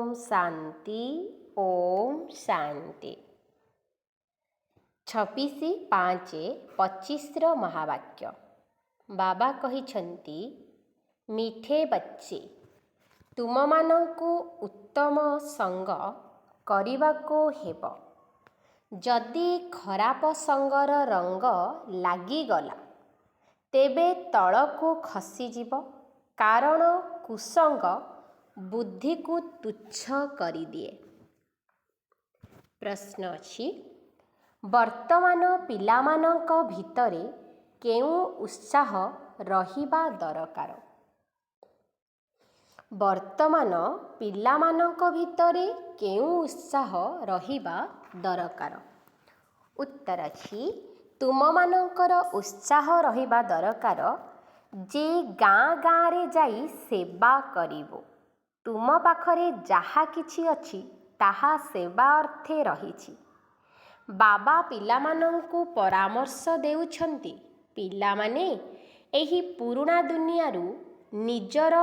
ओम शांति ओम शांति। 26/5/25 महावाक्य बाबा कहिछन्ति, मिठे बच्चे तुममानंकु उत्तम संग करिबाको हेब। जदि खराप संगर रंग लागिगला तेबे तळकु खसीजिब, कारण कुसंग बुद्धि को तुच्छ करिदिए। प्रश्न अछि, वर्तमान पिलामानंक भितरे केउं उत्साह रहिबा दरकार? वर्तमान पिलामानंक भितरे केउं उत्साह रहिबा दरकार? उत्तर अछि, तुममानंकर उत्साह रहिबा दरकार जे गाँ गाँ रे जाई सेवा करिवो। तुम पाखरे जाहा किछि अछि ताहा सेवा अर्थे रहिछि। बाबा पिलामानंकु परामर्श देउछन्ति, पिलामाने एही पुरुणा दुनियारू निजर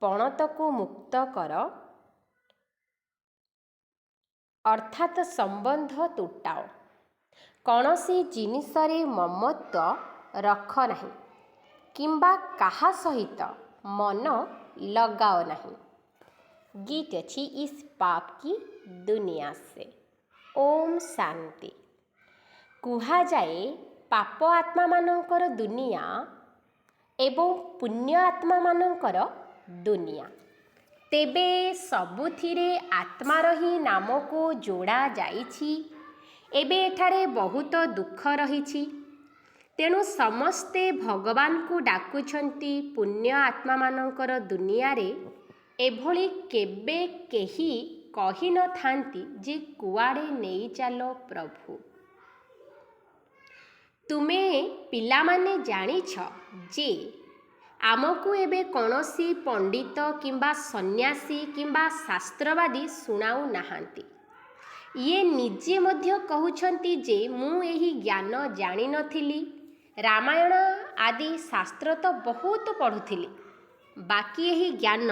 पणतकु मुक्त कर, अर्थात संबंध तुटाओ। कौनसी जिनिसरे ममत्व रख नहीं किंबा काहा सहित मन लगाओ नहीं। गीत अछि इस पाप की दुनिया से। ओम शांति। कुहा जाए पाप आत्मा मानंकर दुनिया एवं पुण्य आत्मा मानंकर दुनिया। तेबे सबुथिरे आत्मार ही नाम को जोड़ा जाइछि। एबे एठारे बहुत दुख रहिछि, तेणु समस्ते भगवान को डाकुछन्ति पुण्य आत्मा मानंकर दुनिया रे एभଳି केबे केही कहि न थांती जे कुआड़े नेई चालो प्रभु। तुमे पिलामाने जानिछ जे आमको एबे कौनसी पंडित किंबा सन्यासी किंबा शास्त्रवादी सुनाउ नाहांती। ये निजे मध्य कहउछन्ति जे मु एही ज्ञान जानि नथिली, रामायण आदि शास्त्र तो बहुत पढ़ुथिली, बाकी एही ज्ञान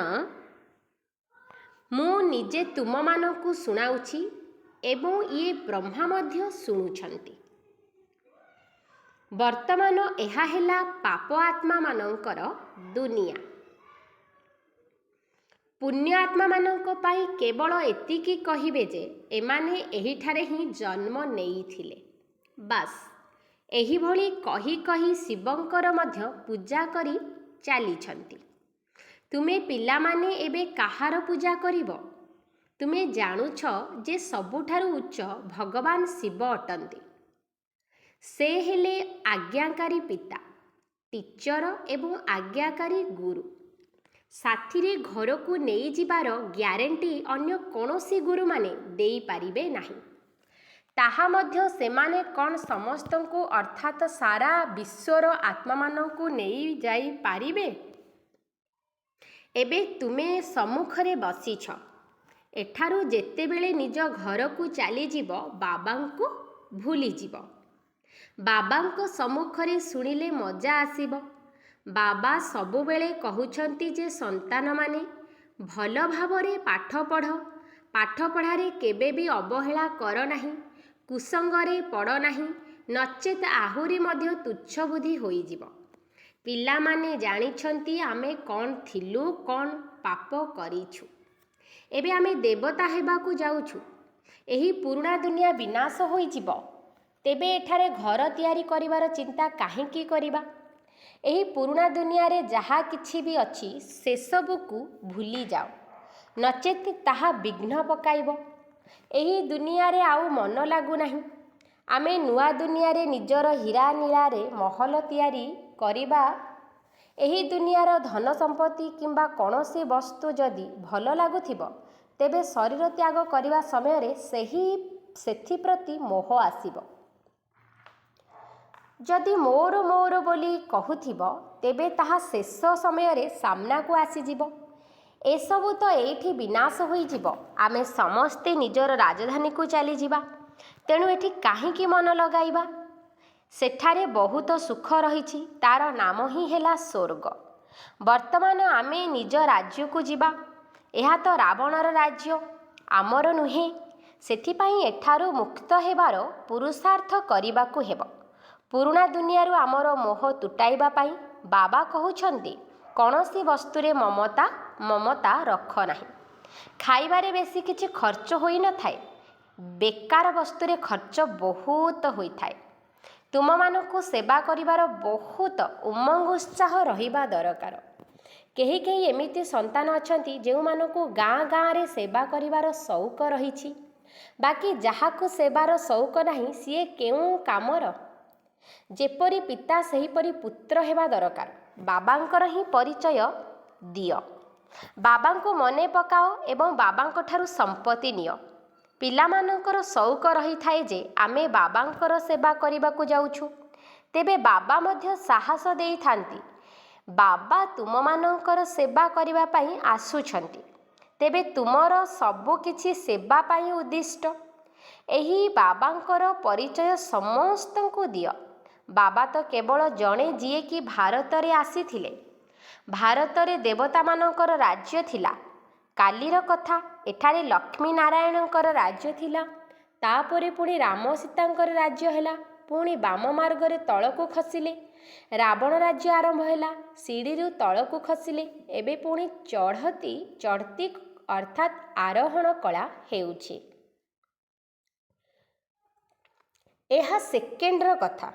मु निजे तुममानंकु सुनाउछि एवं ये ब्रह्मा मध्य सुनुछन्ति। वर्तमान एहा हेला पाप आत्मा मानंकर दुनिया। पुण्य आत्मा मानंक पाई केवल एतिकी कहिबे जे एमाने एहिठारे ही जन्म नेइथिले, बास एही भଳି कही कही शिवंकर मध्य पूजा करी चालिछन्ति। तुमे पिलामाने एबे काहार पूजा करिब? तुमे जानुछ जे सबुठारु उच्च भगवान शिव अटंती। से हेले आज्ञाकारी पिता, टीचर एवं आज्ञाकारी गुरु। साथिरे घर को नहीं जिबार ग्यारेंटी अन्य कौनसी गुरु माने देई पारिबे नाही। ताहा मध्य सेमाने कौन समस्तंको अर्थात सारा विश्वर आत्मा मानंको नहीं जाई पारिबे? एबे तुमे सम्मुखरे बसीछ, एठारु जेतेबेले निज घर को चली जीव बाबांको भूली जीव। बाबांको सम्मुखरे सुनिले मजा आसीब। बाबा सबुबेले कहउछन्ति जे संतान माने भल भावरे पाठ पढ़, पाठ पढ़ारे केबे भी अवहेला कर नाही, कुसंगरे पड़ नाही, नचेत आहुरी मध्य तुच्छ बुद्धि होई जीव। पिलामाने जानिछन्ति आमे कौन थिलु, कौन पाप करिछु। एबे आमे देवता हेबाकु जाउछु। एही पुरुणा दुनिया विनाश होई जीव, तेबे एठारे घर तियारी करिवार चिंता काहेकि करिबा? एही पुरुणा दुनिया रे जहा किछि भी अछि से सबुकु भूली जाओ, नचेत ताहा विघ्न पकाइबो। एही दुनिया रे आउ मन लागु नाही। आमे नुआ दुनिया रे निजर हीरा नीला रे महल तियारी करिबा। एही दुनियार धन संपत्ति किंबा कौनसी वस्तु जदि भल लागुथिब तेबे शरीर त्याग करिवा समय रे सेथि प्रति मोह आसीबो। जदि मोर मोर बोली कहूथिब तेबे ताहा शेष समय रे सामना को आसीजिब। एसबु तो एठी विनाश होई जीव। आमे समस्ते निजर राजधानी को चली जीवा, तेणु एठी काहींकी मन लगाइबा? सेठारे बहुत सुख रहिछि, तार नाम ही हेला स्वर्ग। वर्तमान आमे निज राज्य को जीवा। ଏହା ତ ରାବଣର ରାଜ୍ୟ, ଆମର ନୁହେଁ। ସେଥିପାଇଁ ଏଠାରୁ ମୁକ୍ତ ହେବାର ପୁରୁଷାର୍ଥ କରିବାକୁ ହେବ। ପୁରୁଣା ଦୁନିଆରୁ ଆମର ମୋହ ତୁଟାଇବା ପାଇଁ ବାବା କହୁଛନ୍ତି, କୌଣସି ବସ୍ତୁରେ ମମତା ରଖ ନାହିଁ। ଖାଇବାରେ ବେଶୀ କିଛି ଖର୍ଚ୍ଚ ହୋଇନଥାଏ, ବେକାର ବସ୍ତୁରେ ଖର୍ଚ୍ଚ ବହୁତ ହୋଇଥାଏ। ତୁମମାନଙ୍କୁ ସେବା କରିବାର ବହୁତ ଉମଙ୍ଗ ଉତ୍ସାହ ରହିବା ଦରକାର। କେହି କେହି ଏମିତି ସନ୍ତାନ ଅଛନ୍ତି ଯେଉଁମାନଙ୍କୁ ଗାଁ ଗାଁରେ ସେବା କରିବାର ସଉକ ରହିଛି। ବାକି ଯାହାକୁ ସେବାର ସଉକ ନାହିଁ ସିଏ କେଉଁ କାମର? ଯେପରି ପିତା ସେହିପରି ପୁତ୍ର ହେବା ଦରକାର। ବାବାଙ୍କର ହିଁ ପରିଚୟ ଦିଅ। ବାବାଙ୍କୁ ମନେ ପକାଅ ଏବଂ ବାବାଙ୍କ ଠାରୁ ସମ୍ପତ୍ତି ନିଅ। ପିଲାମାନଙ୍କର ସଉକ ରହିଥାଏ ଯେ ଆମେ ବାବାଙ୍କର ସେବା କରିବାକୁ ଯାଉଛୁ। ତେବେ ବାବା ମଧ୍ୟ ସାହସ ଦେଇଥାନ୍ତି, ବାବା ତୁମମାନଙ୍କର ସେବା କରିବା ପାଇଁ ଆସୁଛନ୍ତି। ତେବେ ତୁମର ସବୁ କିଛି ସେବା ପାଇଁ ଉଦ୍ଦିଷ୍ଟ। ଏହି ବାବାଙ୍କର ପରିଚୟ ସମସ୍ତଙ୍କୁ ଦିଅ। ବାବା ତ କେବଳ ଜଣେ ଯିଏକି ଭାରତରେ ଆସିଥିଲେ। ଭାରତରେ ଦେବତାମାନଙ୍କର ରାଜ୍ୟ ଥିଲା। କାଲିର କଥା, ଏଠାରେ ଲକ୍ଷ୍ମୀ ନାରାୟଣଙ୍କର ରାଜ୍ୟ ଥିଲା। ତାପରେ ପୁଣି ରାମ ସୀତାଙ୍କର ରାଜ୍ୟ ହେଲା। ପୁଣି ବାମ ମାର୍ଗରେ ତଳକୁ ଖସିଲେ, ରାବଣ ରାଜ୍ୟ ଆରମ୍ଭ ହେଲା। ସିଡ଼ିରୁ ତଳକୁ ଖସିଲେ, ଏବେ ପୁଣି ଚଢ଼ତି ଅର୍ଥାତ୍ ଆରୋହଣ କଳା ହେଉଛି। ଏହା ସେକେଣ୍ଡର କଥା।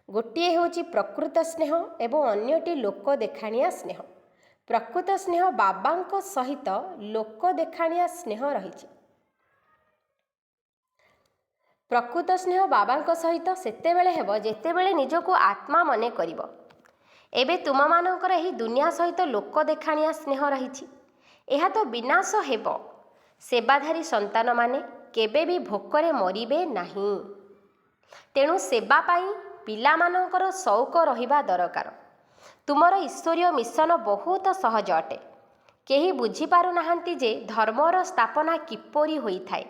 ଗୋଟିଏ ହେଉଛି ପ୍ରକୃତ ସ୍ନେହ ଏବଂ ଅନ୍ୟଟି ଲୋକ ଦେଖାଣିଆ ସ୍ନେହ। ପ୍ରକୃତ ସ୍ନେହ ବାବାଙ୍କ ସହିତ ଲୋକ ଦେଖାଣିଆ ସ୍ନେହ ରହିଛି। ପ୍ରକୃତ ସ୍ନେହ ବାବାଙ୍କ ସହିତ ସେତେବେଳେ ହେବ ଯେତେବେଳେ ନିଜକୁ ଆତ୍ମା ମନେ କରିବ। ଏବେ ତୁମମାନଙ୍କର ଏହି ଦୁନିଆ ସହିତ ଲୋକ ଦେଖାଣିଆ ସ୍ନେହ ରହିଛି। ଏହା ତ ବିନାଶ ହେବ। ସେବାଧାରୀ ସନ୍ତାନମାନେ କେବେ ବି ଭୋକରେ ମରିବେ ନାହିଁ। ତେଣୁ ସେବା ପାଇଁ ପିଲାମାନଙ୍କର ସଉକ ରହିବା ଦରକାର। ତୁମର ଈଶ୍ୱରୀୟ ମିଶନ ବହୁତ ସହଜ ଅଟେ। କେହି ବୁଝିପାରୁନାହାନ୍ତି ଯେ ଧର୍ମର ସ୍ଥାପନା କିପରି ହୋଇଥାଏ।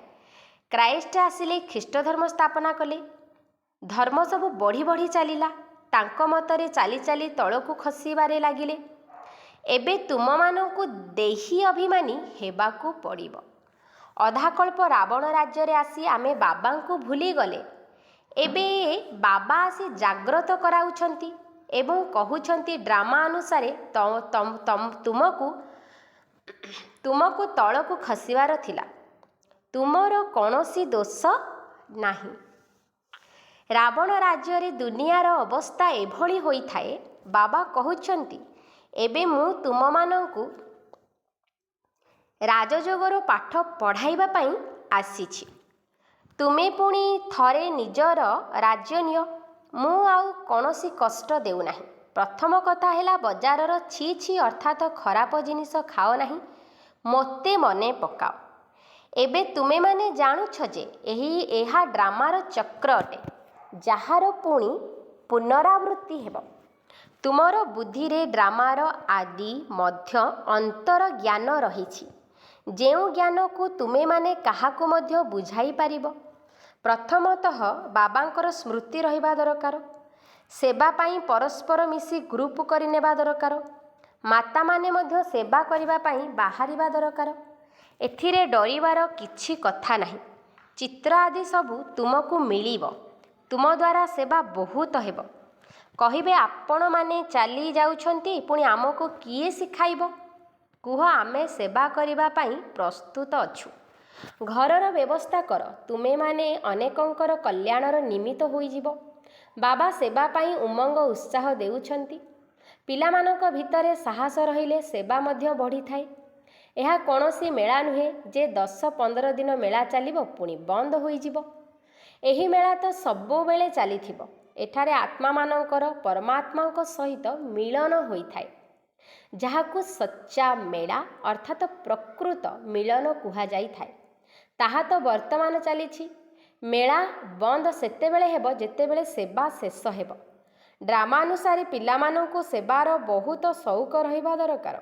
କ୍ରାଇଷ୍ଟ ଆସିଲେ ଖ୍ରୀଷ୍ଟ ଧର୍ମ ସ୍ଥାପନା କଲେ। ଧର୍ମ ସବୁ ବଢ଼ି ବଢ଼ି ଚାଲିଲା। ତାଙ୍କ ମତରେ ଚାଲି ଚାଲି ତଳକୁ ଖସିବାରେ ଲାଗିଲେ। ଏବେ ତୁମମାନଙ୍କୁ ଦେହୀ ଅଭିମାନୀ ହେବାକୁ ପଡ଼ିବ। ଅଧାକଳ୍ପ ରାବଣ ରାଜ୍ୟରେ ଆସି ଆମେ ବାବାଙ୍କୁ ଭୁଲିଗଲେ। ଏବେ ବାବା ଆସି ଜାଗ୍ରତ କରାଉଛନ୍ତି ଏବଂ କହୁଛନ୍ତି ଡ୍ରାମା ଅନୁସାରେ ତୁମକୁ ତଳକୁ ଖସିବାର ଥିଲା। ତୁମର କୌଣସି ଦୋଷ ନାହିଁ। ରାବଣ ରାଜ୍ୟରେ ଦୁନିଆର ଅବସ୍ଥା ଏଭଳି ହୋଇଥାଏ। ବାବା କହୁଛନ୍ତି, ଏବେ ମୁଁ ତୁମମାନଙ୍କୁ ରାଜଯୋଗର ପାଠ ପଢ଼ାଇବା ପାଇଁ ଆସିଛି। ତୁମେ ପୁଣି ଥରେ ନିଜର ରାଜ୍ୟ ନିଅ। ମୁଁ ଆଉ କୌଣସି କଷ୍ଟ ଦେଉନାହିଁ। ପ୍ରଥମ କଥା ହେଲା, ବଜାରର ଛି ଛି ଅର୍ଥାତ୍ ଖରାପ ଜିନିଷ ଖାଅ ନାହିଁ। ମୋତେ ମନେ ପକାଅ। ଏବେ ତୁମେମାନେ ଜାଣୁଛ ଯେ ଏହା ଡ୍ରାମାର ଚକ୍ର ଅଟେ, ଯାହାର ପୁଣି ପୁନରାବୃତ୍ତି ହେବ। ତୁମର ବୁଦ୍ଧିରେ ଡ୍ରାମାର ଆଦି ମଧ୍ୟ ଅନ୍ତର ଜ୍ଞାନ ରହିଛି, ଯେଉଁ ଜ୍ଞାନକୁ ତୁମେମାନେ କାହାକୁ ମଧ୍ୟ ବୁଝାଇ ପାରିବ। ପ୍ରଥମତଃ ବାବାଙ୍କର ସ୍ମୃତି ରହିବା ଦରକାର। ସେବା ପାଇଁ ପରସ୍ପର ମିଶି ଗ୍ରୁପ କରିନେବା ଦରକାର। ମାତାମାନେ ମଧ୍ୟ ସେବା କରିବା ପାଇଁ ବାହାରିବା ଦରକାର। ଏଥିରେ ଡରିବାର କିଛି କଥା ନାହିଁ। ଚିତ୍ର ଆଦି ସବୁ ତୁମକୁ ମିଳିବ। ତୁମ ଦ୍ୱାରା ସେବା ବହୁତ ହେବ। କହିବେ, ଆପଣମାନେ ଚାଲି ଯାଉଛନ୍ତି, ପୁଣି ଆମକୁ କିଏ ଶିଖାଇବ? କୁହ, ଆମେ ସେବା କରିବା ପାଇଁ ପ୍ରସ୍ତୁତ ଅଛୁ। ଘରର ବ୍ୟବସ୍ଥା କର। ତୁମେମାନେ ଅନେକଙ୍କର କଲ୍ୟାଣର ନିମିତ୍ତ ହୋଇଯିବ। ବାବା ସେବା ପାଇଁ ଉମଙ୍ଗ ଉତ୍ସାହ ଦେଉଛନ୍ତି। ପିଲାମାନଙ୍କ ଭିତରେ ସାହସ ରହିଲେ ସେବା ମଧ୍ୟ ବଢ଼ିଥାଏ। ଏହା କୌଣସି ମେଳା ନୁହେଁ ଯେ 10-15 ଦିନ ମେଳା ଚାଲିବ ପୁଣି ବନ୍ଦ ହୋଇଯିବ। ଏହି ମେଳା ତ ସବୁବେଳେ ଚାଲିଥିବ। ଏଠାରେ ଆତ୍ମାମାନଙ୍କର ପରମାତ୍ମାଙ୍କ ସହିତ ମିଳନ ହୋଇଥାଏ, ଯାହାକୁ ସଚ୍ଚା ମେଳା ଅର୍ଥାତ୍ ପ୍ରକୃତ ମିଳନ କୁହାଯାଇଥାଏ। ତାହା ତ ବର୍ତ୍ତମାନ ଚାଲିଛି। ମେଳା ବନ୍ଦ ସେତେବେଳେ ହେବ ଯେତେବେଳେ ସେବା ଶେଷ ହେବ। ଡ୍ରାମା ଅନୁସାରେ ପିଲାମାନଙ୍କୁ ସେବାର ବହୁତ ସଉକ ରହିବା ଦରକାର।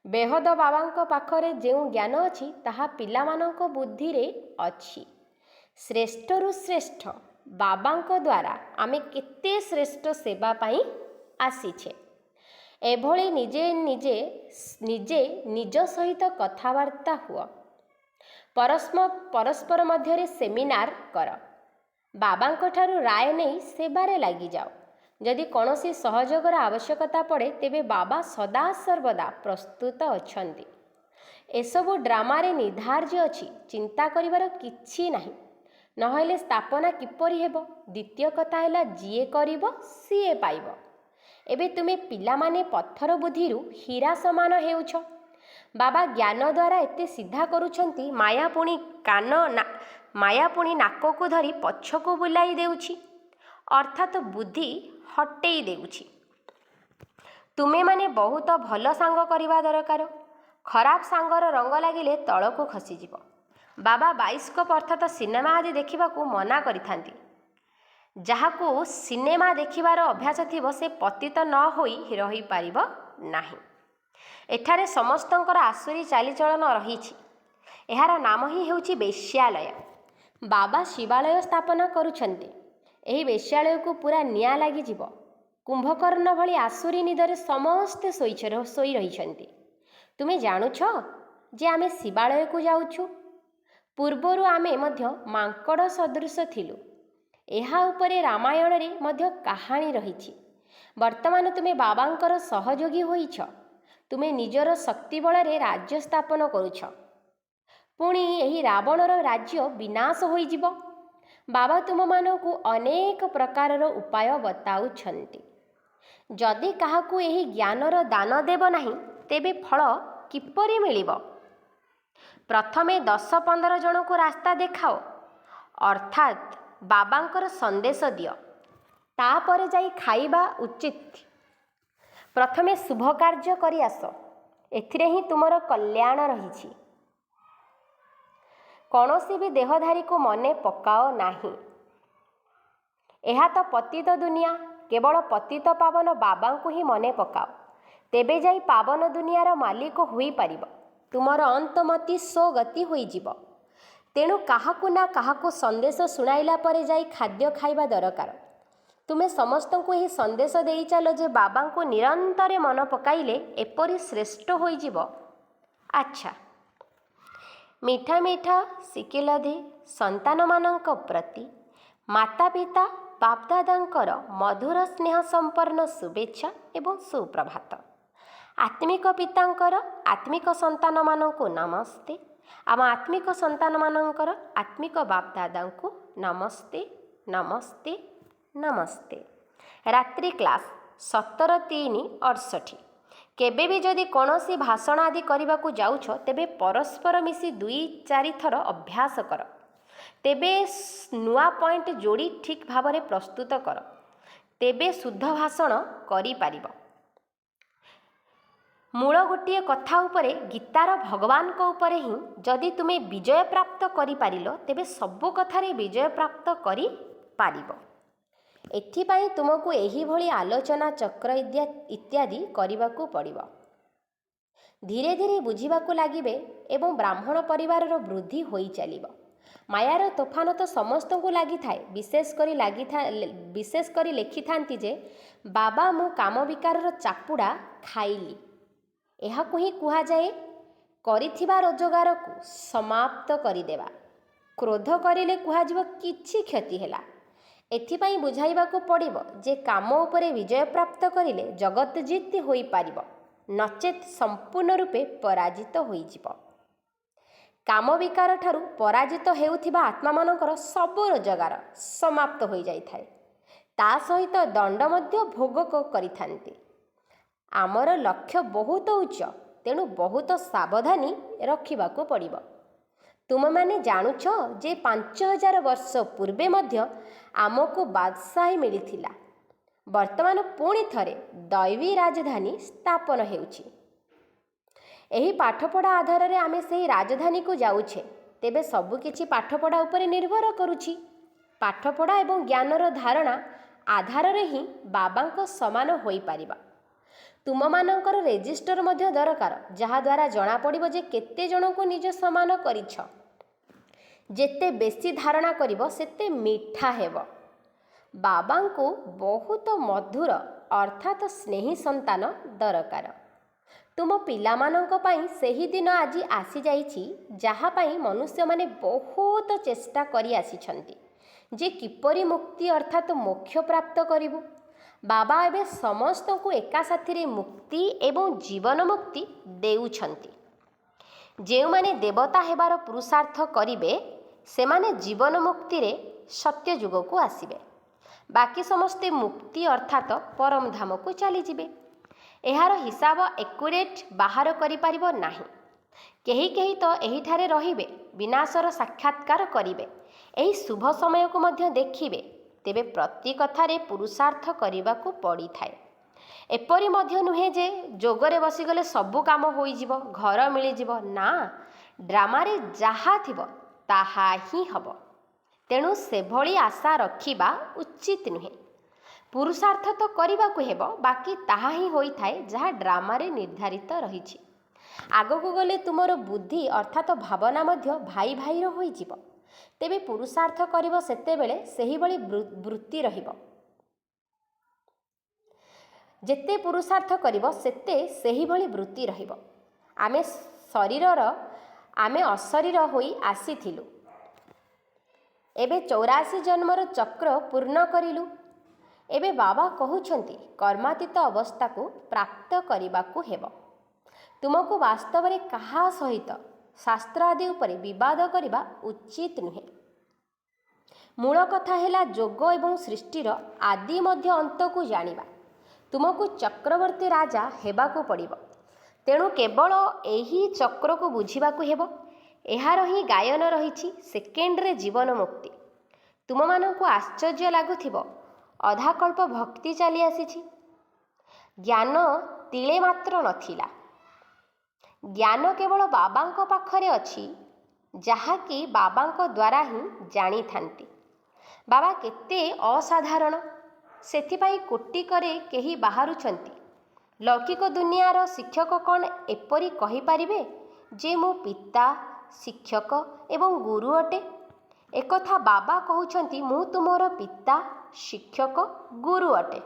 ବେହଦ ବାବାଙ୍କ ପାଖରେ ଯେଉଁ ଜ୍ଞାନ ଅଛି ତାହା ପିଲାମାନଙ୍କ ବୁଦ୍ଧିରେ ଅଛି। ଶ୍ରେଷ୍ଠରୁ ଶ୍ରେଷ୍ଠ ବାବାଙ୍କ ଦ୍ୱାରା ଆମେ କେତେ ଶ୍ରେଷ୍ଠ ସେବା ପାଇଁ ଆସିଛେ। ଏଭଳି ନିଜେ ନିଜ ସହିତ କଥାବାର୍ତ୍ତା ହୁଅ। ପରସ୍ପର ମଧ୍ୟରେ ସେମିନାର କର। ବାବାଙ୍କଠାରୁ ରାୟ ନେଇ ସେବାରେ ଲାଗିଯାଅ। ଯଦି କୌଣସି ସହଯୋଗର ଆବଶ୍ୟକତା ପଡ଼େ ତେବେ ବାବା ସଦାସର୍ବଦା ପ୍ରସ୍ତୁତ ଅଛନ୍ତି। ଏସବୁ ଡ୍ରାମାରେ ନିର୍ଦ୍ଧାର୍ଯ୍ୟ ଅଛି, ଚିନ୍ତା କରିବାର କିଛି ନାହିଁ। ନହେଲେ ସ୍ଥାପନା କିପରି ହେବ? ଦ୍ୱିତୀୟ କଥା ହେଲା, ଯିଏ କରିବ ସିଏ ପାଇବ। ଏବେ ତୁମେ ପିଲାମାନେ ପଥର ବୁଦ୍ଧିରୁ ହୀରା ସମାନ ହେଉଛ। ବାବା ଜ୍ଞାନ ଦ୍ୱାରା ଏତେ ସିଧା କରୁଛନ୍ତି, ମାୟା ପୁଣି ନାକକୁ ଧରି ପଛକୁ ବୁଲାଇ ଦେଉଛି, ଅର୍ଥାତ୍ ବୁଦ୍ଧି ହଟେଇ ଦେଉଛି। ତୁମେମାନେ ବହୁତ ଭଲ ସାଙ୍ଗ କରିବା ଦରକାର। ଖରାପ ସାଙ୍ଗର ରଙ୍ଗ ଲାଗିଲେ ତଳକୁ ଖସିଯିବ। ବାବା ବାଇସ୍କୋପ ଅର୍ଥାତ୍ ସିନେମା ଆଦି ଦେଖିବାକୁ ମନା କରିଥାନ୍ତି। ଯାହାକୁ ସିନେମା ଦେଖିବାର ଅଭ୍ୟାସ ଥିବ ସେ ପତିତ ନ ହୋଇ ରହିପାରିବ ନାହିଁ। ଏଠାରେ ସମସ୍ତଙ୍କର ଆସୁରୀ ଚାଲିଚଳନ ରହିଛି। ଏହାର ନାମ ହିଁ ହେଉଛି ବେଶ୍ୟାଳୟ। ବାବା ଶିବାଳୟ ସ୍ଥାପନା କରୁଛନ୍ତି। ଏହି ବେଶ୍ୟାଳୟକୁ ପୁରା ନିଆଁ ଲାଗିଯିବ। କୁମ୍ଭକର୍ଣ୍ଣ ଭଳି ଆସୁରୀ ନିଦରେ ସମସ୍ତେ ଶୋଇ ରହିଛନ୍ତି। ତୁମେ ଜାଣୁଛ ଯେ ଆମେ ଶିବାଳୟକୁ ଯାଉଛୁ? ପୂର୍ବରୁ ଆମେ ମଧ୍ୟ ମାଙ୍କଡ଼ ସଦୃଶ ଥିଲୁ। ଏହା ଉପରେ ରାମାୟଣରେ ମଧ୍ୟ କାହାଣୀ ରହିଛି। ବର୍ତ୍ତମାନ ତୁମେ ବାବାଙ୍କର ସହଯୋଗୀ ହୋଇଛ। ତୁମେ ନିଜର ଶକ୍ତି ବଳରେ ରାଜ୍ୟ ସ୍ଥାପନ କରୁଛ। ପୁଣି ଏହି ରାବଣର ରାଜ୍ୟ ବିନାଶ ହୋଇଯିବ। ବାବା ତୁମମାନଙ୍କୁ ଅନେକ ପ୍ରକାରର ଉପାୟ ବତାଉଛନ୍ତି। ଯଦି କାହାକୁ ଏହି ଜ୍ଞାନର ଦାନ ଦେବ ନାହିଁ ତେବେ ଫଳ କିପରି ମିଳିବ? ପ୍ରଥମେ 10-15 ଜଣଙ୍କୁ ରାସ୍ତା ଦେଖାଅ, ଅର୍ଥାତ୍ ବାବାଙ୍କର ସନ୍ଦେଶ ଦିଅ। ତାପରେ ଯାଇ ଖାଇବା ଉଚିତ। ପ୍ରଥମେ ଶୁଭ କାର୍ଯ୍ୟ କରି ଆସ। ଏଥିରେ ହିଁ ତୁମର କଲ୍ୟାଣ ରହିଛି। କୌଣସି ବି ଦେହଧାରୀକୁ ମନେ ପକାଅ ନାହିଁ। ଏହା ତ ପତିତ ଦୁନିଆ। କେବଳ ପତିତ ପାବନ ବାବାଙ୍କୁ ହିଁ ମନେ ପକାଅ। ତେବେ ଯାଇ ପାବନ ଦୁନିଆର ମାଲିକ ହୋଇପାରିବ। ତୁମର ଅନ୍ତମତି ସ୍ୱଗତି ହୋଇଯିବ। ତେଣୁ କାହାକୁ ନା କାହାକୁ ସନ୍ଦେଶ ଶୁଣାଇଲା ପରେ ଯାଇ ଖାଦ୍ୟ ଖାଇବା ଦରକାର। ତୁମେ ସମସ୍ତଙ୍କୁ ଏହି ସନ୍ଦେଶ ଦେଇ ଚାଲ ଯେ ବାବାଙ୍କୁ ନିରନ୍ତର ମନେ ପକାଇଲେ ଏପରି ଶ୍ରେଷ୍ଠ ହୋଇଯିବ। ଆଚ୍ଛା, ମିଠା ମିଠା ଶିକିଲଧି ସନ୍ତାନମାନଙ୍କ ପ୍ରତି ମାତା ପିତା ବାପଦାଦାଙ୍କର ମଧୁର ସ୍ନେହ ସମ୍ପନ୍ନ ଶୁଭେଚ୍ଛା ଏବଂ ସୁପ୍ରଭାତ। ଆତ୍ମିକ ପିତାଙ୍କର ଆତ୍ମିକ ସନ୍ତାନମାନଙ୍କୁ ନମସ୍ତେ। ଆମ ଆତ୍ମିକ ସନ୍ତାନମାନଙ୍କର ଆତ୍ମିକ ବାପଦାଦାଙ୍କୁ ନମସ୍ତେ ନମସ୍ତେ ନମସ୍ତେ। ରାତ୍ରି କ୍ଲାସ୍ 17/3/68। କେବେ ବି ଯଦି କୌଣସି ଭାଷଣ ଆଦି କରିବାକୁ ଯାଉଛ ତେବେ ପରସ୍ପର ମିଶି 2-4 ଥର ଅଭ୍ୟାସ କର। ତେବେ ନୂଆ ପଏଣ୍ଟ ଯୋଡ଼ି ଠିକ୍ ଭାବରେ ପ୍ରସ୍ତୁତ କର। ତେବେ ଶୁଦ୍ଧ ଭାଷଣ କରିପାରିବ। ମୂଳ ଗୋଟିଏ କଥା ଉପରେ, ଗୀତାର ଭଗବାନଙ୍କ ଉପରେ ହିଁ ଯଦି ତୁମେ ବିଜୟ ପ୍ରାପ୍ତ କରିପାରିଲ ତେବେ ସବୁ କଥାରେ ବିଜୟ ପ୍ରାପ୍ତ କରିପାରିବ। ଏଥିପାଇଁ ତୁମକୁ ଏହିଭଳି ଆଲୋଚନା ଚକ୍ର ଇତ୍ୟାଦି କରିବାକୁ ପଡ଼ିବ। ଧୀରେ ଧୀରେ ବୁଝିବାକୁ ଲାଗିବେ ଏବଂ ବ୍ରାହ୍ମଣ ପରିବାରର ବୃଦ୍ଧି ହୋଇ ଚାଲିବ। ମାୟାର ତୋଫାନ ତ ସମସ୍ତଙ୍କୁ ଲାଗିଥାଏ। ବିଶେଷ କରି ଲେଖିଥାନ୍ତି ଯେ ବାବା ମୁଁ କାମ ବିକାରର ଚାପୁଡ଼ା ଖାଇଲି। ଏହାକୁ ହିଁ କୁହାଯାଏ କରିଥିବା ରୋଜଗାରକୁ ସମାପ୍ତ କରିଦେବା। କ୍ରୋଧ କରିଲେ କୁହାଯିବ କିଛି କ୍ଷତି ହେଲା। ଏଥିପାଇଁ ବୁଝାଇବାକୁ ପଡ଼ିବ ଯେ କାମ ଉପରେ ବିଜୟ ପ୍ରାପ୍ତ କରିଲେ ଜଗତ ଜିତି ହୋଇପାରିବ, ନଚେତ୍ ସମ୍ପୂର୍ଣ୍ଣ ରୂପେ ପରାଜିତ ହୋଇଯିବ। କାମ ବିକାର ଠାରୁ ପରାଜିତ ହେଉଥିବା ଆତ୍ମାମାନଙ୍କର ସବୁ ରୋଜଗାର ସମାପ୍ତ ହୋଇଯାଇଥାଏ। ତା ସହିତ ଦଣ୍ଡ ମଧ୍ୟ ଭୋଗ କରିଥାନ୍ତି। ଆମର ଲକ୍ଷ୍ୟ ବହୁତ ଉଚ୍ଚ, ତେଣୁ ବହୁତ ସାବଧାନୀ ରଖିବାକୁ ପଡ଼ିବ। ତୁମେମାନେ ଜାଣୁଛ ଯେ 5000 ବର୍ଷ ପୂର୍ବେ ମଧ୍ୟ ଆମକୁ ବାଦଶାହୀ ମିଳିଥିଲା। ବର୍ତ୍ତମାନ ପୁଣି ଥରେ ଦୈବୀ ରାଜଧାନୀ ସ୍ଥାପନ ହେଉଛି। ଏହି ପାଠପଢ଼ା ଆଧାରରେ ଆମେ ସେହି ରାଜଧାନୀକୁ ଯାଉଛେ। ତେବେ ସବୁକିଛି ପାଠପଢ଼ା ଉପରେ ନିର୍ଭର କରୁଛି। ପାଠପଢ଼ା ଏବଂ ଜ୍ଞାନର ଧାରଣା ଆଧାରରେ ହିଁ ବାବାଙ୍କ ସମାନ ହୋଇପାରିବା। ତୁମମାନଙ୍କର ରେଜିଷ୍ଟର ମଧ୍ୟ ଦରକାର, ଯାହାଦ୍ୱାରା ଜଣାପଡ଼ିବ ଯେ କେତେ ଜଣଙ୍କୁ ନିଜ ସମାନ କରିଛ। ଯେତେ ବେଶୀ ଧାରଣା କରିବ ସେତେ ମିଠା ହେବ। ବାବାଙ୍କୁ ବହୁତ ମଧୁର ଅର୍ଥାତ୍ ସ୍ନେହୀ ସନ୍ତାନ ଦରକାର। ତୁମ ପିଲାମାନଙ୍କ ପାଇଁ ସେହି ଦିନ ଆଜି ଆସିଯାଇଛି ଯାହା ପାଇଁ ମନୁଷ୍ୟମାନେ ବହୁତ ଚେଷ୍ଟା କରି ଆସିଛନ୍ତି ଯେ କିପରି ମୁକ୍ତି ଅର୍ଥାତ୍ ମୋକ୍ଷ ପ୍ରାପ୍ତ କରିବୁ। ବାବା ଏବେ ସମସ୍ତଙ୍କୁ ଏକା ସାଥିରେ ମୁକ୍ତି ଏବଂ ଜୀବନ ମୁକ୍ତି ଦେଉଛନ୍ତି। ଯେଉଁମାନେ ଦେବତା ହେବାର ପୁରୁଷାର୍ଥ କରିବେ ସେମାନେ ଜୀବନ ମୁକ୍ତିରେ ସତ୍ୟ ଯୁଗକୁ ଆସିବେ। ବାକି ସମସ୍ତେ ମୁକ୍ତି ଅର୍ଥାତ୍ ପରମ ଧାମକୁ ଚାଲିଯିବେ। ଏହାର ହିସାବ ଏକୁରେଟ୍ ବାହାର କରିପାରିବ ନାହିଁ। କେହି କେହି ତ ଏହିଠାରେ ରହିବେ, ବିନାଶର ସାକ୍ଷାତକାର କରିବେ, ଏହି ଶୁଭ ସମୟକୁ ମଧ୍ୟ ଦେଖିବେ। ତେବେ ପ୍ରତି କଥାରେ ପୁରୁଷାର୍ଥ କରିବାକୁ ପଡ଼ିଥାଏ। ଏପରି ମଧ୍ୟ ନୁହେଁ ଯେ ଯୋଗରେ ବସିଗଲେ ସବୁ କାମ ହୋଇଯିବ, ଘର ମିଳିଯିବ। ନା, ଡ୍ରାମାରେ ଯାହା ଥିବ ତାହା ହିଁ ହେବ। ତେଣୁ ସେଭଳି ଆଶା ରଖିବା ଉଚିତ ନୁହେଁ। ପୁରୁଷାର୍ଥ ତ କରିବାକୁ ହେବ, ବାକି ତାହା ହିଁ ହୋଇଥାଏ ଯାହା ଡ୍ରାମାରେ ନିର୍ଦ୍ଧାରିତ ରହିଛି। ଆଗକୁ ଗଲେ ତୁମର ବୁଦ୍ଧି ଅର୍ଥାତ୍ ଭାବନା ମଧ୍ୟ ଭାଇ ଭାଇର ହୋଇଯିବ। ତେବେ ପୁରୁଷାର୍ଥ କରିବ ସେତେବେଳେ ସେହିଭଳି ବୃତ୍ତି ରହିବ। ଯେତେ ପୁରୁଷାର୍ଥ କରିବ ସେତେ ସେହିଭଳି ବୃତ୍ତି ରହିବ। ଆମେ ଅଶରୀର ହୋଇ ଆସିଥିଲୁ, ଏବେ 84 ଜନ୍ମର ଚକ୍ର ପୂର୍ଣ୍ଣ କରିଲୁ। ଏବେ ବାବା କହୁଛନ୍ତି କର୍ମାତୀତ ଅବସ୍ଥାକୁ ପ୍ରାପ୍ତ କରିବାକୁ ହେବ। ତୁମକୁ ବାସ୍ତବରେ କାହା ସହିତ ଶାସ୍ତ୍ର ଆଦି ଉପରେ ବିବାଦ କରିବା ଉଚିତ ନୁହେଁ। ମୂଳ କଥା ହେଲା ଯୋଗ ଏବଂ ସୃଷ୍ଟିର ଆଦି ମଧ୍ୟ ଅନ୍ତକୁ ଜାଣିବା। ତୁମକୁ ଚକ୍ରବର୍ତ୍ତୀ ରାଜା ହେବାକୁ ପଡ଼ିବ। ତେଣୁ କେବଳ ଏହି ଚକ୍ରକୁ ବୁଝିବାକୁ ହେବ। ଏହାର ହିଁ ଗାୟନ ରହିଛି, ସେକେଣ୍ଡରେ ଜୀବନ ମୁକ୍ତି। ତୁମମାନଙ୍କୁ ଆଶ୍ଚର୍ଯ୍ୟ ଲାଗୁଥିବ, ଅଧାକଳ୍ପ ଭକ୍ତି ଚାଲି ଆସିଛି, ଜ୍ଞାନ ତିଳେ ମାତ୍ର ନଥିଲା। ଜ୍ଞାନ କେବଳ ବାବାଙ୍କ ପାଖରେ ଅଛି, ଯାହାକି ବାବାଙ୍କ ଦ୍ୱାରା ହିଁ ଜାଣିଥାନ୍ତି। ବାବା କେତେ ଅସାଧାରଣ, ସେଥିପାଇଁ କୋଟିକରେ କେହି ବାହାରୁଛନ୍ତି। ଲୌକିକ ଦୁନିଆର ଶିକ୍ଷକ କ'ଣ ଏପରି କହିପାରିବେ ଯେ ମୁଁ ପିତା, ଶିକ୍ଷକ ଏବଂ ଗୁରୁ ଅଟେ? ଏକଥା ବାବା କହୁଛନ୍ତି, ମୁଁ ତୁମର ପିତା, ଶିକ୍ଷକ, ଗୁରୁ ଅଟେ।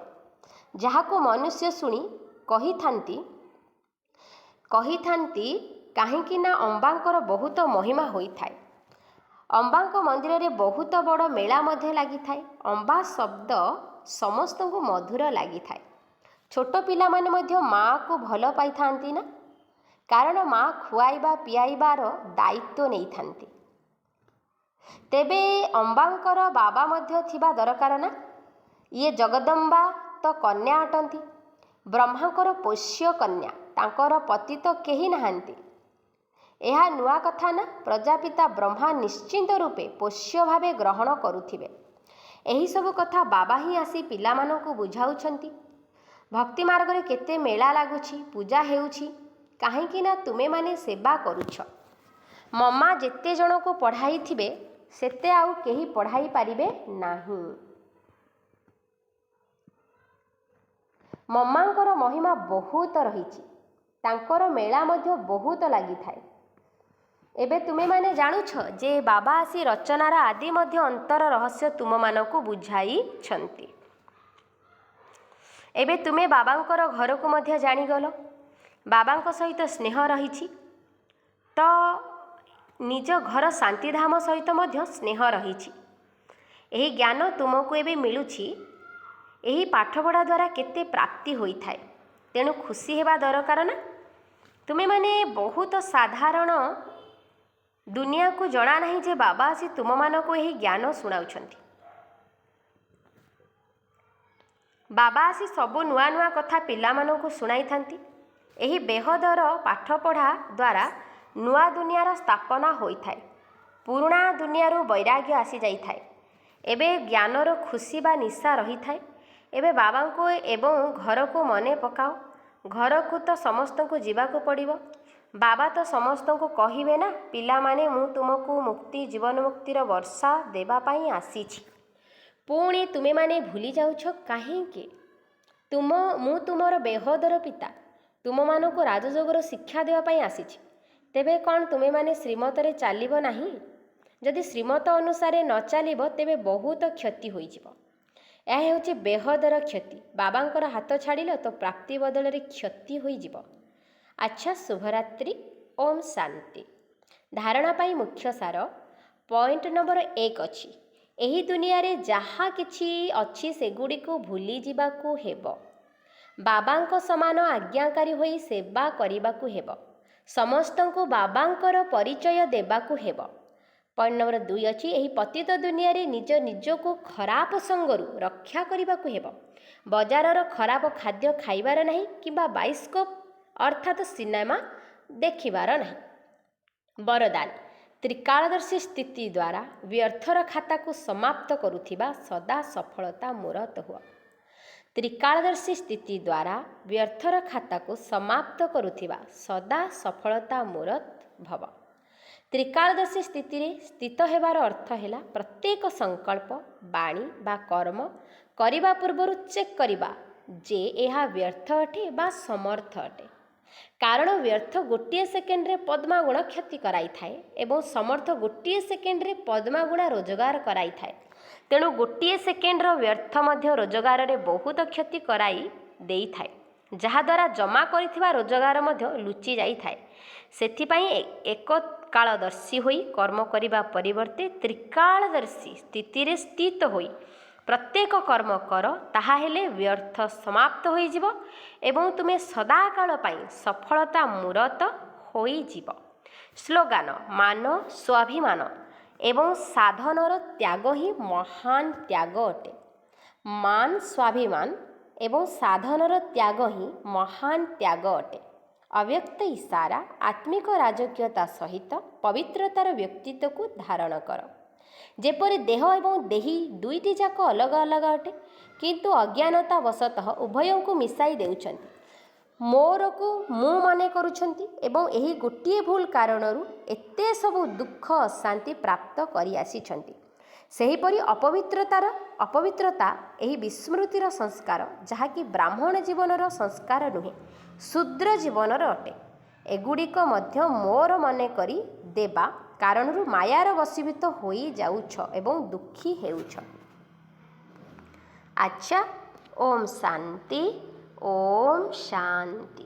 ଯାହାକୁ ମନୁଷ୍ୟ ଶୁଣି କହିଥାନ୍ତି କାହିଁକି ନା ଅମ୍ବାଙ୍କର ବହୁତ ମହିମା ହୋଇଥାଏ। ଅମ୍ବାଙ୍କ ମନ୍ଦିରରେ ବହୁତ ବଡ଼ ମେଳା ମଧ୍ୟ ଲାଗିଥାଏ। ଅମ୍ବା ଶବ୍ଦ ସମସ୍ତଙ୍କୁ ମଧୁର ଲାଗିଥାଏ। ଛୋଟ ପିଲାମାନେ ମଧ୍ୟ ମାଆକୁ ଭଲ ପାଇଥାନ୍ତି ନା, କାରଣ ମା ଖୁଆଇବା ପିଆଇବାର ଦାୟିତ୍ୱ ନେଇଥାନ୍ତି। ତେବେ ଅମ୍ବାଙ୍କର ବାବା ମଧ୍ୟ ଥିବା ଦରକାର ନା? ଇଏ ଜଗଦମ୍ବା ତ କନ୍ୟା ଅଟନ୍ତି, ବ୍ରହ୍ମାଙ୍କର ପୋଷ୍ୟ କନ୍ୟା। ତାଙ୍କର ପତି ତ କେହି ନାହାନ୍ତି। ଏହା ନୂଆ କଥା ନା? ପ୍ରଜାପିତା ବ୍ରହ୍ମା ନିଶ୍ଚିନ୍ତ ରୂପେ ପୋଷ୍ୟ ଭାବେ ଗ୍ରହଣ କରୁଥିବେ। ଏହିସବୁ କଥା ବାବା ହିଁ ଆସି ପିଲାମାନଙ୍କୁ ବୁଝାଉଛନ୍ତି। ଭକ୍ତି ମାର୍ଗରେ କେତେ ମେଳା ଲାଗୁଛି, ପୂଜା ହେଉଛି, କାହିଁକି ନା ତୁମେମାନେ ସେବା କରୁଛ। ମମା ଯେତେ ଜଣଙ୍କୁ ପଢ଼ାଇଥିବେ ସେତେ ଆଉ କେହି ପଢ଼ାଇ ପାରିବେ ନାହିଁ। ମମାଙ୍କର ମହିମା ବହୁତ ରହିଛି, ତାଙ୍କର ମେଳା ମଧ୍ୟ ବହୁତ ଲାଗିଥାଏ। ଏବେ ତୁମେମାନେ ଜାଣୁଛ ଯେ ବାବା ଆସି ରଚନାର ଆଦି ମଧ୍ୟ ଅନ୍ତର ରହସ୍ୟ ତୁମମାନଙ୍କୁ ବୁଝାଇଛନ୍ତି। ଏବେ ତୁମେ ବାବାଙ୍କର ଘରକୁ ମଧ୍ୟ ଜାଣିଗଲ। ବାବାଙ୍କ ସହିତ ସ୍ନେହ ରହିଛି ତ ନିଜ ଘର ଶାନ୍ତିଧାମ ସହିତ ମଧ୍ୟ ସ୍ନେହ ରହିଛି। ଏହି ଜ୍ଞାନ ତୁମକୁ ଏବେ ମିଳୁଛି। ଏହି ପାଠପଢ଼ା ଦ୍ୱାରା କେତେ ପ୍ରାପ୍ତି ହୋଇଥାଏ। ତେଣୁ ଖୁସି ହେବା ଦରକାର ନା? ତୁମେମାନେ ବହୁତ ସାଧାରଣ, ଦୁନିଆକୁ ଜଣା ନାହିଁ ଯେ ବାବା ଆସି ତୁମମାନଙ୍କୁ ଏହି ଜ୍ଞାନ ଶୁଣାଉଛନ୍ତି। ବାବା ଆସି ସବୁ ନୂଆ ନୂଆ କଥା ପିଲାମାନଙ୍କୁ ଶୁଣାଇଥାନ୍ତି। ଏହି ବେହଦର ପାଠପଢ଼ା ଦ୍ୱାରା ନୂଆ ଦୁନିଆର ସ୍ଥାପନା ହୋଇଥାଏ। ପୁରୁଣା ଦୁନିଆରୁ ବୈରାଗ୍ୟ ଆସିଯାଇଥାଏ। ଏବେ ଜ୍ଞାନର ଖୁସି ବା ନିଶା ରହିଥାଏ। ଏବେ ବାବାଙ୍କୁ ଏବଂ ଘରକୁ ମନେ ପକାଅ। ଘରକୁ ତ ସମସ୍ତଙ୍କୁ ଯିବାକୁ ପଡ଼ିବ। ବାବା ତ ସମସ୍ତଙ୍କୁ କହିବେ ନା, ପିଲାମାନେ ମୁଁ ତୁମକୁ ମୁକ୍ତି, ଜୀବନ ମୁକ୍ତିର ବର୍ଷା ଦେବା ପାଇଁ ଆସିଛି। ପୁଣି ତୁମେମାନେ ଭୁଲି ଯାଉଛ କାହିଁକି? ମୁଁ ତୁମର ବେହଦର ପିତା, ତୁମମାନଙ୍କୁ ରାଜଯୋଗର ଶିକ୍ଷା ଦେବା ପାଇଁ ଆସିଛି। ତେବେ କ'ଣ ତୁମେମାନେ ଶ୍ରୀମତରେ ଚାଲିବ ନାହିଁ? ଯଦି ଶ୍ରୀମତ ଅନୁସାରେ ନ ଚାଲିବ ତେବେ ବହୁତ କ୍ଷତି ହୋଇଯିବ। ଏହା ହେଉଛି ବେହଦର କ୍ଷତି। ବାବାଙ୍କର ହାତ ଛାଡ଼ିଲ ତ ପ୍ରାପ୍ତି ବଦଳରେ କ୍ଷତି ହୋଇଯିବ। ଆଚ୍ଛା, ଶୁଭରାତ୍ରି। ଓମ୍ ଶାନ୍ତି। ଧାରଣା ପାଇଁ ମୁଖ୍ୟ ସାର। ପଏଣ୍ଟ ନମ୍ବର 1 ଅଛି, ଏହି ଦୁନିଆରେ ଯାହା କିଛି ଅଛି ସେଗୁଡ଼ିକୁ ଭୁଲିଯିବାକୁ ହେବ। ବାବାଙ୍କ ସମାନ ଆଜ୍ଞାକାରୀ ହୋଇ ସେବା କରିବାକୁ ହେବ। ସମସ୍ତଙ୍କୁ ବାବାଙ୍କର ପରିଚୟ ଦେବାକୁ ହେବ। ପଏଣ୍ଟ ନମ୍ବର 2 ଅଛି, ଏହି ପତିତ ଦୁନିଆରେ ନିଜକୁ ଖରାପ ସଙ୍ଗରୁ ରକ୍ଷା କରିବାକୁ ହେବ। ବଜାରର ଖରାପ ଖାଦ୍ୟ ଖାଇବାର ନାହିଁ କିମ୍ବା ବାଇସ୍କୋପ ଅର୍ଥାତ୍ ସିନେମା ଦେଖିବାର ନାହିଁ। ବରଦାନ। ତ୍ରିକାଳଦର୍ଶୀ ସ୍ଥିତି ଦ୍ୱାରା ବ୍ୟର୍ଥର ଖାତାକୁ ସମାପ୍ତ କରୁଥିବା ସଦା ସଫଳତା ମୂରତ ହୁଅ। ତ୍ରିକାଳଦର୍ଶୀ ସ୍ଥିତି ଦ୍ୱାରା ବ୍ୟର୍ଥର ଖାତାକୁ ସମାପ୍ତ କରୁଥିବା ସଦା ସଫଳତା ମୂରତ ଭବ। ତ୍ରିକାଳଦର୍ଶୀ ସ୍ଥିତିରେ ସ୍ଥିତ ହେବାର ଅର୍ଥ ହେଲା ପ୍ରତ୍ୟେକ ସଂକଳ୍ପ, ବାଣୀ ବା କର୍ମ କରିବା ପୂର୍ବରୁ ଚେକ୍ କରିବା ଯେ ଏହା ବ୍ୟର୍ଥ ଅଟେ ବା ସମର୍ଥ ଅଟେ। କାରଣ ବ୍ୟର୍ଥ ଗୋଟିଏ ସେକେଣ୍ଡରେ ପଦ୍ମାଗୁଣ କ୍ଷତି କରାଇଥାଏ ଏବଂ ସମର୍ଥ ଗୋଟିଏ ସେକେଣ୍ଡରେ ପଦ୍ମାଗୁଣା ରୋଜଗାର କରାଇଥାଏ। ତେଣୁ ଗୋଟିଏ ସେକେଣ୍ଡର ବ୍ୟର୍ଥ ମଧ୍ୟ ରୋଜଗାରରେ ବହୁତ କ୍ଷତି କରାଇ ଦେଇଥାଏ, ଯାହାଦ୍ୱାରା ଜମା କରିଥିବା ରୋଜଗାର ମଧ୍ୟ ଲୁଚି ଯାଇଥାଏ। ସେଥିପାଇଁ ଏକକାଳଦର୍ଶୀ ହୋଇ କର୍ମ କରିବା ପରିବର୍ତ୍ତେ ତ୍ରିକାଳଦର୍ଶୀ ସ୍ଥିତିରେ ସ୍ଥିତ ହୋଇ ପ୍ରତ୍ୟେକ କର୍ମ କର, ତାହା ହେଲେ ବ୍ୟର୍ଥ ସମାପ୍ତ ହୋଇଯିବ ଏବଂ ତୁମେ ସଦାକାଳ ପାଇଁ ସଫଳତା ମୂରତ ହୋଇଯିବ। ସ୍ଲୋଗାନ: ମାନ, ସ୍ୱାଭିମାନ ଏବଂ ସାଧନର ତ୍ୟାଗ ହିଁ ମହାନ ତ୍ୟାଗ ଅଟେ। ମାନ, ସ୍ୱାଭିମାନ ଏବଂ ସାଧନର ତ୍ୟାଗ ହିଁ ମହାନ ତ୍ୟାଗ ଅଟେ। ଅବ୍ୟକ୍ତ ଇସାରା ଆତ୍ମିକ ରାଜକୀୟତା ସହିତ ପବିତ୍ରତାର ବ୍ୟକ୍ତିତ୍ୱକୁ ଧାରଣ କର। ଯେପରି ଦେହ ଏବଂ ଦେହୀ ଦୁଇଟି ଯାକ ଅଲଗା ଅଲଗା ଅଟେ, କିନ୍ତୁ ଅଜ୍ଞାନତା ବଶତଃ ଉଭୟଙ୍କୁ ମିଶାଇ ଦେଉଛନ୍ତି। ମୋରକୁ ମୁଁ ମନେ କରୁଛନ୍ତି ଏବଂ ଏହି ଗୋଟିଏ ଭୁଲ କାରଣରୁ ଏତେ ସବୁ ଦୁଃଖ ଅଶାନ୍ତି ପ୍ରାପ୍ତ କରିଆସିଛନ୍ତି। ସେହିପରି ଅପବିତ୍ରତା ଏହି ବିସ୍ମୃତିର ସଂସ୍କାର, ଯାହାକି ବ୍ରାହ୍ମଣ ଜୀବନର ସଂସ୍କାର ନୁହେଁ, ଶୂଦ୍ର ଜୀବନର ଅଟେ। ଏଗୁଡ଼ିକ ମଧ୍ୟ ମୋର ମନେ କରି ଦେବା କାରଣରୁ ମାୟାର ବଶୀଭୂତ ହୋଇଯାଉଛ ଏବଂ ଦୁଃଖୀ ହେଉଛ। ଆଚ୍ଛା, ଓମ୍ ଶାନ୍ତି। ଓମ୍ ଶାନ୍ତି।